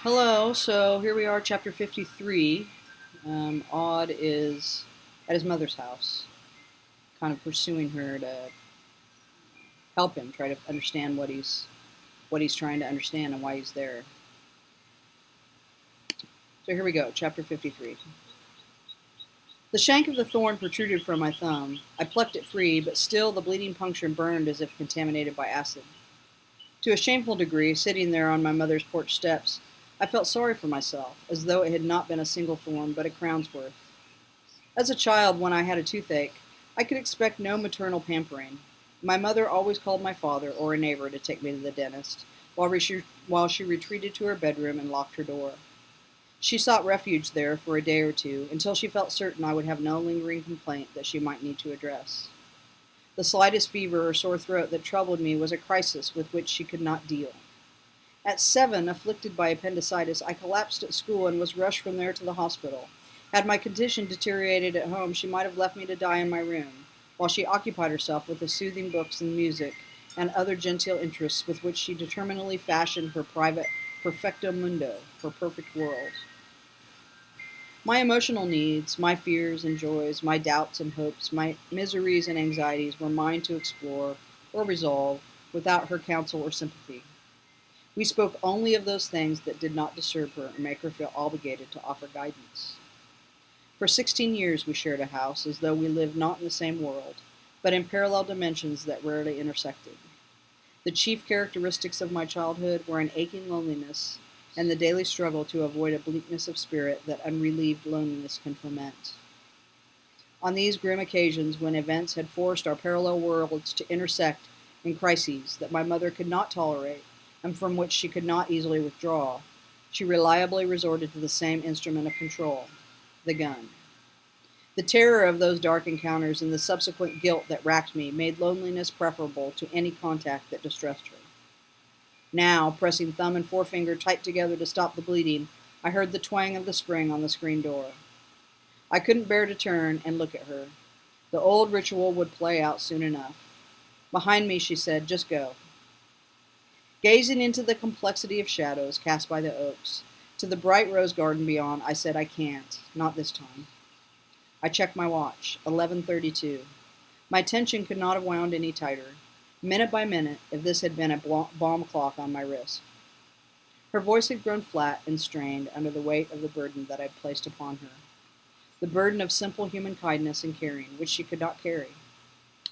Hello, so here we are, chapter 53. Odd is at his mother's house, kind of pursuing her to help him try to understand what he's trying to understand and why he's there. So here we go, chapter 53. The shank of the thorn protruded from my thumb. I plucked it free, but still the bleeding puncture burned as if contaminated by acid. To a shameful degree, sitting there on my mother's porch steps, I felt sorry for myself, as though it had not been a single thorn, but a crown's worth. As a child, when I had a toothache, I could expect no maternal pampering. My mother always called my father or a neighbor to take me to the dentist, while she retreated to her bedroom and locked her door. She sought refuge there for a day or two, until she felt certain I would have no lingering complaint that she might need to address. The slightest fever or sore throat that troubled me was a crisis with which she could not deal. At 7, afflicted by appendicitis, I collapsed at school and was rushed from there to the hospital. Had my condition deteriorated at home, she might have left me to die in my room, while she occupied herself with the soothing books and music and other genteel interests with which she determinedly fashioned her private perfecto mundo, her perfect world. My emotional needs, my fears and joys, my doubts and hopes, my miseries and anxieties were mine to explore or resolve without her counsel or sympathy. We spoke only of those things that did not disturb her or make her feel obligated to offer guidance. For 16 years we shared a house, as though we lived not in the same world, but in parallel dimensions that rarely intersected. The chief characteristics of my childhood were an aching loneliness and the daily struggle to avoid a bleakness of spirit that unrelieved loneliness can foment. On these grim occasions, when events had forced our parallel worlds to intersect in crises that my mother could not tolerate and from which she could not easily withdraw, she reliably resorted to the same instrument of control, the gun. The terror of those dark encounters and the subsequent guilt that racked me made loneliness preferable to any contact that distressed her. Now, pressing thumb and forefinger tight together to stop the bleeding, I heard the twang of the spring on the screen door. I couldn't bear to turn and look at her. The old ritual would play out soon enough. Behind me, she said, "Just go." Gazing into the complexity of shadows cast by the oaks, to the bright rose garden beyond, I said, "I can't. Not this time." I checked my watch. 11:32. My tension could not have wound any tighter, minute by minute, if this had been a bomb clock on my wrist. Her voice had grown flat and strained under the weight of the burden that I had placed upon her. The burden of simple human kindness and caring, which she could not carry.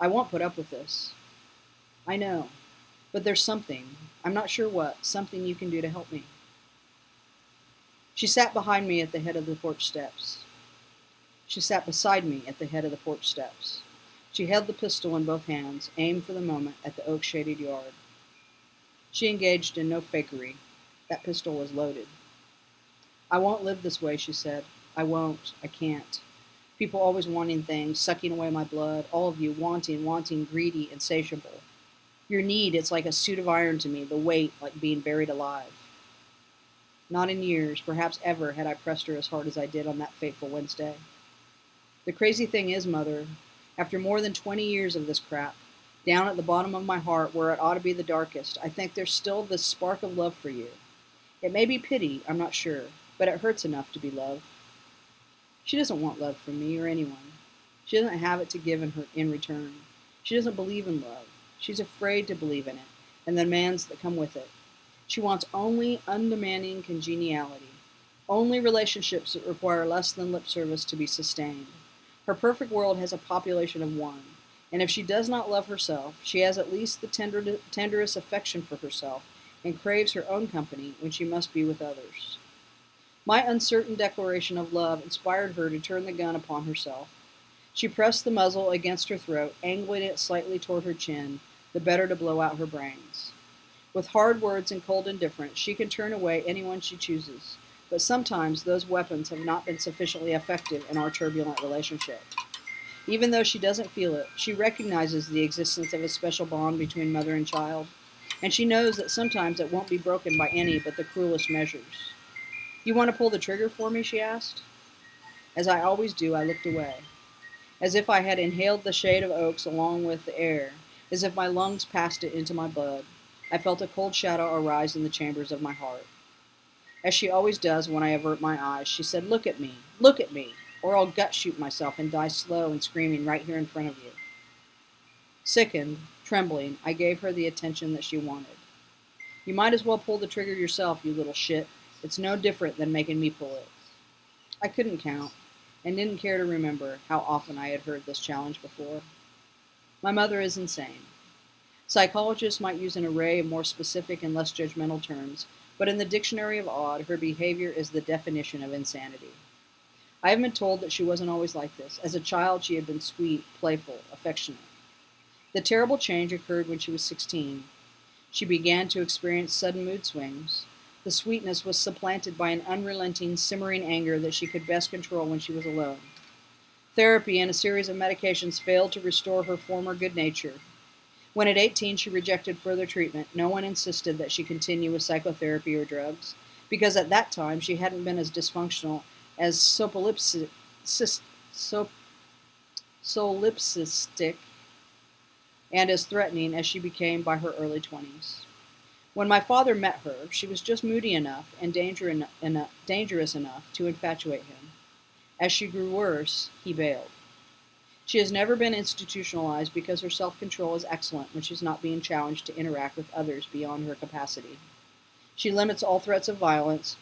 "I won't put up with this." "I know. But there's something, I'm not sure what, something you can do to help me." She sat behind me at the head of the porch steps. She sat beside me at the head of the porch steps. She held the pistol in both hands, aimed for the moment at the oak-shaded yard. She engaged in no fakery. That pistol was loaded. "I won't live this way," she said. "I won't. I can't. People always wanting things, sucking away my blood, all of you wanting, greedy, insatiable. Your need, it's like a suit of iron to me, the weight like being buried alive." Not in years, perhaps ever, had I pressed her as hard as I did on that fateful Wednesday. "The crazy thing is, Mother, after more than 20 years of this crap, down at the bottom of my heart where it ought to be the darkest, I think there's still this spark of love for you. It may be pity, I'm not sure, but it hurts enough to be love." She doesn't want love from me or anyone. She doesn't have it to give in return. She doesn't believe in love. She's afraid to believe in it, and the demands that come with it. She wants only undemanding congeniality, only relationships that require less than lip service to be sustained. Her perfect world has a population of 1, and if she does not love herself, she has at least the tenderest affection for herself and craves her own company when she must be with others. My uncertain declaration of love inspired her to turn the gun upon herself. She pressed the muzzle against her throat, angling it slightly toward her chin, the better to blow out her brains. With hard words and cold indifference, she can turn away anyone she chooses, but sometimes those weapons have not been sufficiently effective in our turbulent relationship. Even though she doesn't feel it, she recognizes the existence of a special bond between mother and child, and she knows that sometimes it won't be broken by any but the cruelest measures. "You want to pull the trigger for me?" she asked. As I always do, I looked away. As if I had inhaled the shade of oaks along with the air, as if my lungs passed it into my blood, I felt a cold shadow arise in the chambers of my heart. As she always does when I avert my eyes, she said, look at me, or I'll gut shoot myself and die slow and screaming right here in front of you. Sickened, trembling, I gave her the attention that she wanted. You might as well pull the trigger yourself, you little shit. It's no different than making me pull it. I couldn't count, and didn't care to remember how often I had heard this challenge before. My mother is insane. Psychologists might use an array of more specific and less judgmental terms, but in the dictionary of odd, her behavior is the definition of insanity. I have been told that she wasn't always like this. As a child, she had been sweet, playful, affectionate. The terrible change occurred when she was 16. She began to experience sudden mood swings. The sweetness was supplanted by an unrelenting, simmering anger that she could best control when she was alone. Therapy and a series of medications failed to restore her former good nature. When at 18 she rejected further treatment, no one insisted that she continue with psychotherapy or drugs, because at that time she hadn't been as dysfunctional as solipsistic and as threatening as she became by her early 20s. When my father met her, she was just moody enough and dangerous enough to infatuate him. As she grew worse, he bailed. She has never been institutionalized because her self-control is excellent when she's not being challenged to interact with others beyond her capacity. She limits all threats of violence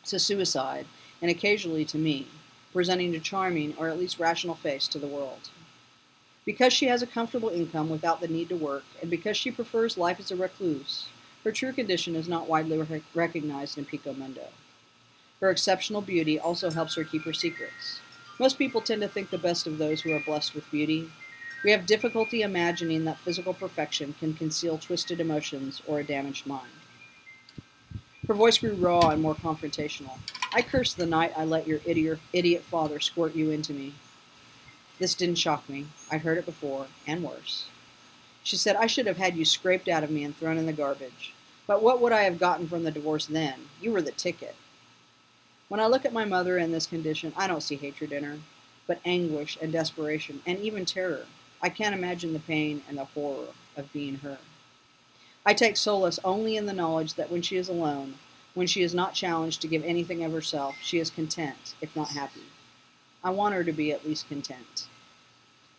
to suicide and occasionally to me, presenting a charming or at least rational face to the world. Because she has a comfortable income without the need to work, and because she prefers life as a recluse, her true condition is not widely recognized in Pico Mundo. Her exceptional beauty also helps her keep her secrets. Most people tend to think the best of those who are blessed with beauty. We have difficulty imagining that physical perfection can conceal twisted emotions or a damaged mind. Her voice grew raw and more confrontational. I cursed the night I let your idiot father squirt you into me. This didn't shock me. I'd heard it before, and worse. She said, I should have had you scraped out of me and thrown in the garbage. But what would I have gotten from the divorce then? You were the ticket. When I look at my mother in this condition, I don't see hatred in her, but anguish and desperation, and even terror. I can't imagine the pain and the horror of being her. I take solace only in the knowledge that when she is alone, when she is not challenged to give anything of herself, she is content, if not happy. I want her to be at least content.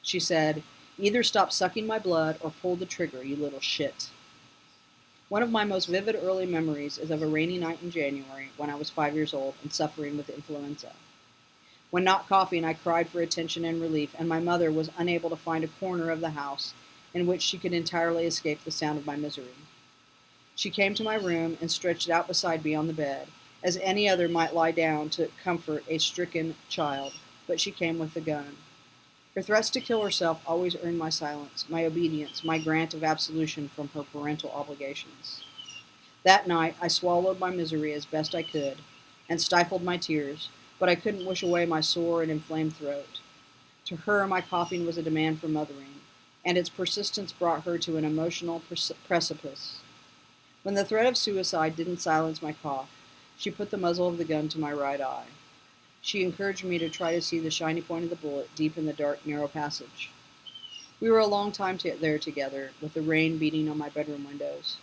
She said, either stop sucking my blood or pull the trigger, you little shit. One of my most vivid early memories is of a rainy night in January when I was 5 years old and suffering with influenza. When not coughing, I cried for attention and relief, and my mother was unable to find a corner of the house in which she could entirely escape the sound of my misery. She came to my room and stretched out beside me on the bed, as any other might lie down to comfort a stricken child, but she came with the gun. Her threats to kill herself always earned my silence, my obedience, my grant of absolution from her parental obligations. That night, I swallowed my misery as best I could, and stifled my tears, but I couldn't wish away my sore and inflamed throat. To her, my coughing was a demand for mothering, and its persistence brought her to an emotional precipice. When the threat of suicide didn't silence my cough, she put the muzzle of the gun to my right eye. She encouraged me to try to see the shiny point of the bullet deep in the dark, narrow passage. We were a long time there together, with the rain beating on my bedroom windows.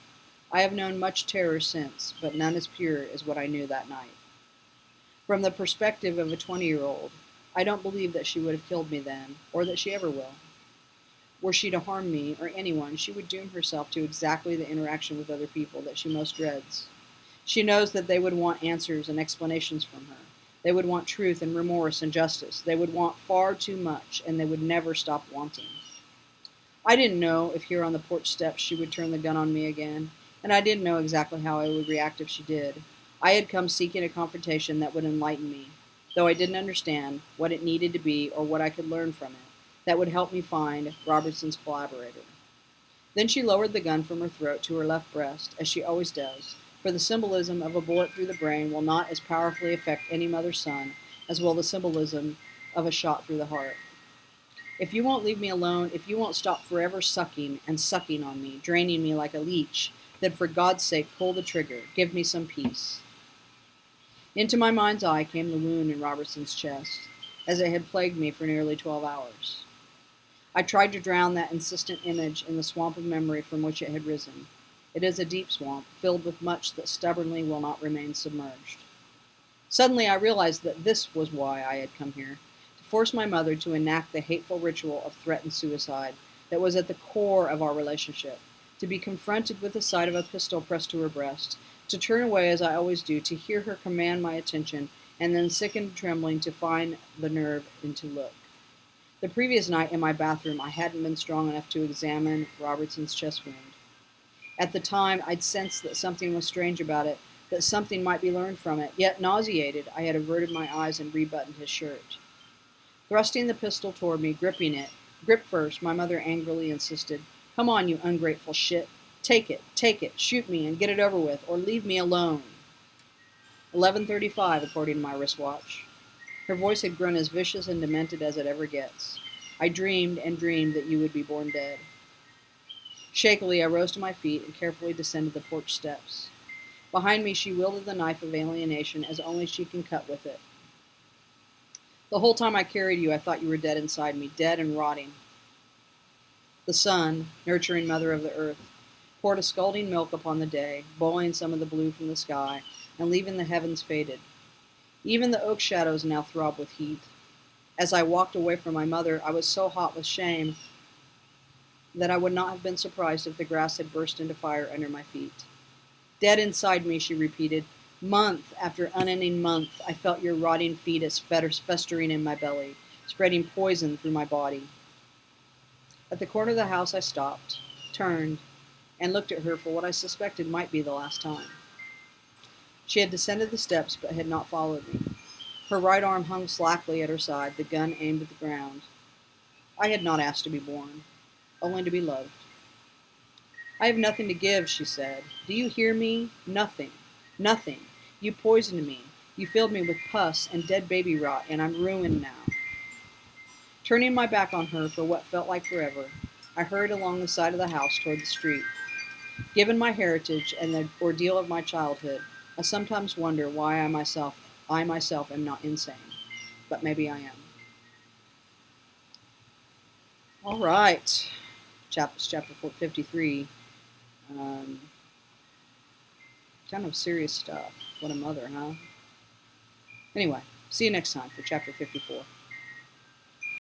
I have known much terror since, but none as pure as what I knew that night. From the perspective of a 20-year-old, I don't believe that she would have killed me then, or that she ever will. Were she to harm me or anyone, she would doom herself to exactly the interaction with other people that she most dreads. She knows that they would want answers and explanations from her. They would want truth and remorse and justice. They would want far too much, and they would never stop wanting. I didn't know if here on the porch steps she would turn the gun on me again, and I didn't know exactly how I would react if she did. I had come seeking a confrontation that would enlighten me, though I didn't understand what it needed to be or what I could learn from it, that would help me find Robertson's collaborator. Then she lowered the gun from her throat to her left breast, as she always does, for the symbolism of a bullet through the brain will not as powerfully affect any mother's son as will the symbolism of a shot through the heart. If you won't leave me alone, if you won't stop forever sucking and sucking on me, draining me like a leech, then for God's sake pull the trigger, give me some peace. Into my mind's eye came the wound in Robertson's chest, as it had plagued me for nearly 12 hours. I tried to drown that insistent image in the swamp of memory from which it had risen. It is a deep swamp, filled with much that stubbornly will not remain submerged. Suddenly I realized that this was why I had come here, to force my mother to enact the hateful ritual of threatened suicide that was at the core of our relationship, to be confronted with the sight of a pistol pressed to her breast, to turn away as I always do, to hear her command my attention, and then sick and trembling to find the nerve and to look. The previous night in my bathroom I hadn't been strong enough to examine Robertson's chest wound. At the time I'd sensed that something was strange about it, that something might be learned from it, yet nauseated I had averted my eyes and rebuttoned his shirt. Thrusting the pistol toward me, gripping it, grip first, my mother angrily insisted, "Come on, you ungrateful shit. Take it, shoot me and get it over with, or leave me alone." 11:35, according to my wristwatch. Her voice had grown as vicious and demented as it ever gets. I dreamed and dreamed that you would be born dead. Shakily, I rose to my feet and carefully descended the porch steps. Behind me, she wielded the knife of alienation as only she can cut with it. The whole time I carried you, I thought you were dead inside me, dead and rotting. The sun, nurturing mother of the earth, poured a scalding milk upon the day, boiling some of the blue from the sky, and leaving the heavens faded. Even the oak shadows now throbbed with heat. As I walked away from my mother, I was so hot with shame that I would not have been surprised if the grass had burst into fire under my feet. "Dead inside me," she repeated. Month after unending month, I felt your rotting fetus festering in my belly, spreading poison through my body. At the corner of the house, I stopped, turned, and looked at her for what I suspected might be the last time. She had descended the steps but had not followed me. Her right arm hung slackly at her side, the gun aimed at the ground. I had not asked to be born, only to be loved. "I have nothing to give," she said. "Do you hear me? Nothing. Nothing. You poisoned me. You filled me with pus and dead baby rot, and I'm ruined now." Turning my back on her for what felt like forever, I hurried along the side of the house toward the street. Given my heritage and the ordeal of my childhood, I sometimes wonder why I myself am not insane. But maybe I am. All right. Chapter 53. Kind of serious stuff. What a mother, huh? Anyway, see you next time for chapter 54.